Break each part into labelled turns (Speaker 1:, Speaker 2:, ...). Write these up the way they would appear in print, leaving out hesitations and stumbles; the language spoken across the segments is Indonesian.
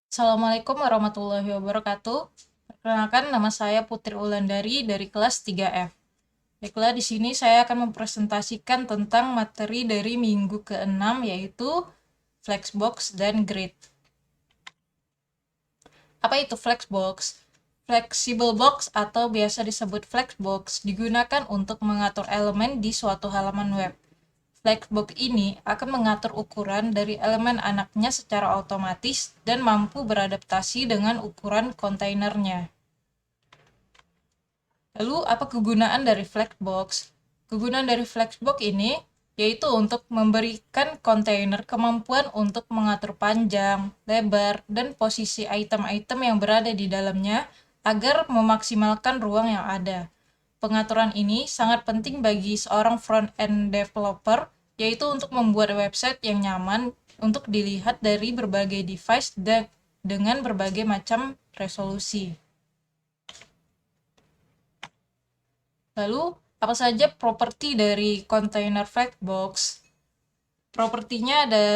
Speaker 1: Assalamualaikum warahmatullahi wabarakatuh. Perkenalkan, nama saya Putri Ulandari dari kelas 3F. Baiklah, di sini saya akan mempresentasikan tentang materi dari minggu ke-6 yaitu Flexbox dan Grid. Apa itu Flexbox? Flexible box atau biasa disebut Flexbox digunakan untuk mengatur elemen di suatu halaman web. Flexbox ini akan mengatur ukuran dari elemen anaknya secara otomatis dan mampu beradaptasi dengan ukuran kontainernya. Lalu, apa kegunaan dari Flexbox? Kegunaan dari Flexbox ini yaitu untuk memberikan kontainer kemampuan untuk mengatur panjang, lebar, dan posisi item-item yang berada di dalamnya agar memaksimalkan ruang yang ada. Pengaturan ini sangat penting bagi seorang front-end developer, yaitu untuk membuat website yang nyaman untuk dilihat dari berbagai device dan dengan berbagai macam resolusi. Lalu, apa saja properti dari container Flexbox? Propertinya ada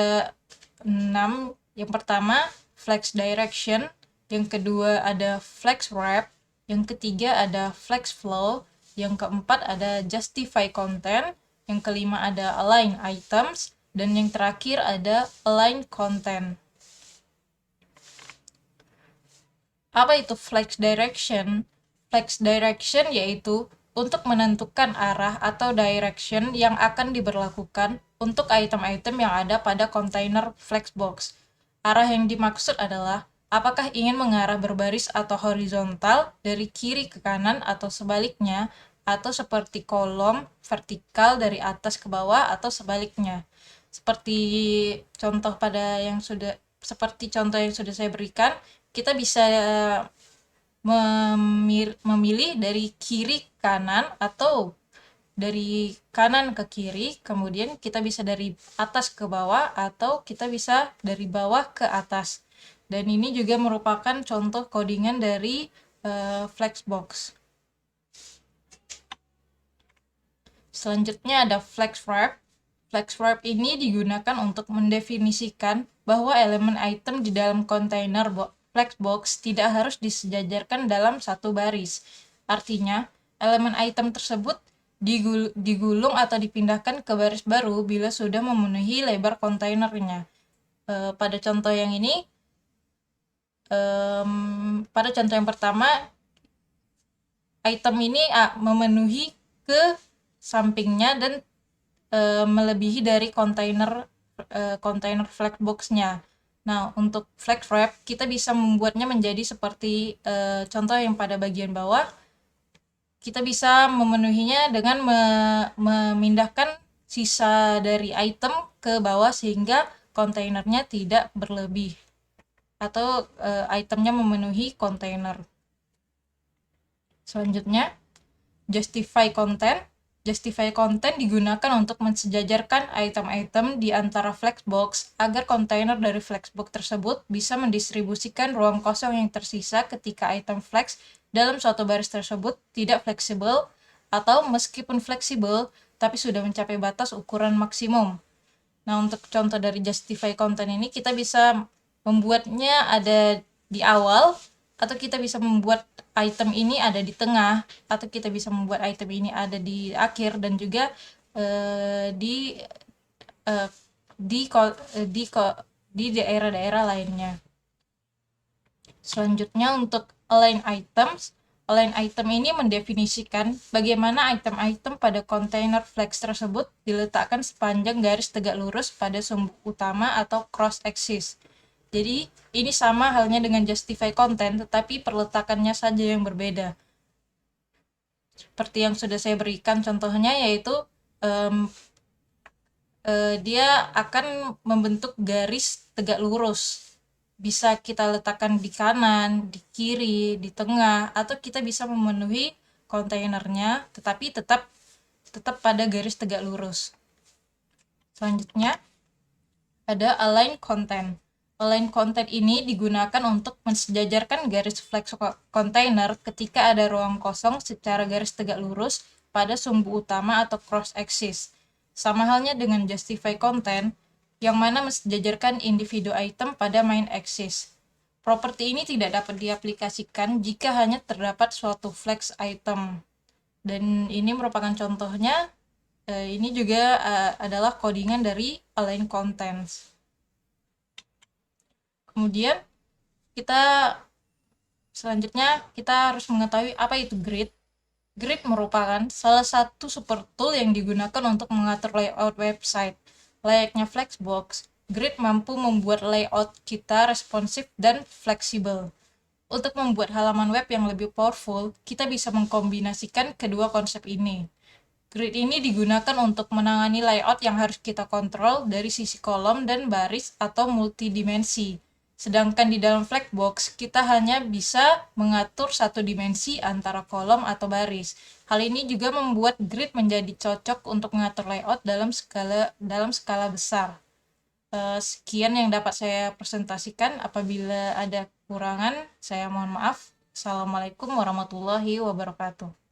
Speaker 1: 6. Yang pertama, flex direction. Yang kedua ada flex wrap. Yang ketiga ada flex flow. Yang keempat ada justify content. Yang kelima ada align items. Dan yang terakhir ada align content. Apa itu flex direction? Flex direction yaitu untuk menentukan arah atau direction yang akan diberlakukan untuk item-item yang ada pada kontainer Flexbox. Arah yang dimaksud adalah apakah ingin mengarah berbaris atau horizontal dari kiri ke kanan atau sebaliknya, atau seperti kolom vertikal dari atas ke bawah atau sebaliknya. Seperti contoh pada yang sudah seperti contoh yang sudah saya berikan, kita bisa memilih dari kiri ke kanan atau dari kanan ke kiri, kemudian kita bisa dari atas ke bawah atau kita bisa dari bawah ke atas. Dan ini juga merupakan contoh codingan dari Flexbox. Selanjutnya ada FlexWrap. FlexWrap ini digunakan untuk mendefinisikan bahwa elemen item di dalam kontainer Flexbox tidak harus disejajarkan dalam satu baris. Artinya, elemen item tersebut digulung atau dipindahkan ke baris baru bila sudah memenuhi lebar kontainernya. Pada contoh yang ini, pada contoh yang pertama, item ini memenuhi ke sampingnya dan melebihi dari kontainer Flexbox-nya. Nah, untuk flex wrap kita bisa membuatnya menjadi seperti contoh yang pada bagian bawah. Kita bisa memenuhinya dengan memindahkan sisa dari item ke bawah sehingga kontainernya tidak berlebih atau itemnya memenuhi kontainer. Selanjutnya, justify content. Justify content digunakan untuk mensejajarkan item-item di antara Flexbox agar kontainer dari Flexbox tersebut bisa mendistribusikan ruang kosong yang tersisa ketika item flex dalam suatu baris tersebut tidak fleksibel atau meskipun fleksibel tapi sudah mencapai batas ukuran maksimum. Nah, untuk contoh dari justify content ini kita bisa membuatnya ada di awal atau kita bisa membuat item ini ada di tengah atau kita bisa membuat item ini ada di akhir dan juga di eh, di di di daerah-daerah lainnya. Selanjutnya untuk align items. Align item ini mendefinisikan bagaimana item-item pada kontainer flex tersebut diletakkan sepanjang garis tegak lurus pada sumbu utama atau cross axis. Jadi, ini sama halnya dengan justify content, tetapi perletakannya saja yang berbeda. Seperti yang sudah saya berikan contohnya, yaitu dia akan membentuk garis tegak lurus. Bisa kita letakkan di kanan, di kiri, di tengah, atau kita bisa memenuhi kontainernya, tetapi tetap pada garis tegak lurus. Selanjutnya, ada align content. Align content ini digunakan untuk mensejajarkan garis flex container ketika ada ruang kosong secara garis tegak lurus pada sumbu utama atau cross axis. Sama halnya dengan justify content, yang mana mensejajarkan individu item pada main axis. Properti ini tidak dapat diaplikasikan jika hanya terdapat suatu flex item. Dan ini merupakan contohnya, ini juga adalah codingan dari align contents. Kemudian selanjutnya kita harus mengetahui apa itu grid. Grid merupakan salah satu super tool yang digunakan untuk mengatur layout website. Layaknya Flexbox, Grid mampu membuat layout kita responsif dan fleksibel. Untuk membuat halaman web yang lebih powerful, kita bisa mengkombinasikan kedua konsep ini. Grid ini digunakan untuk menangani layout yang harus kita kontrol dari sisi kolom dan baris atau multidimensi. Sedangkan di dalam Flexbox, kita hanya bisa mengatur satu dimensi antara kolom atau baris. Hal ini juga membuat grid menjadi cocok untuk mengatur layout dalam skala besar. Sekian yang dapat saya presentasikan. Apabila ada kekurangan, saya mohon maaf. Assalamualaikum warahmatullahi wabarakatuh.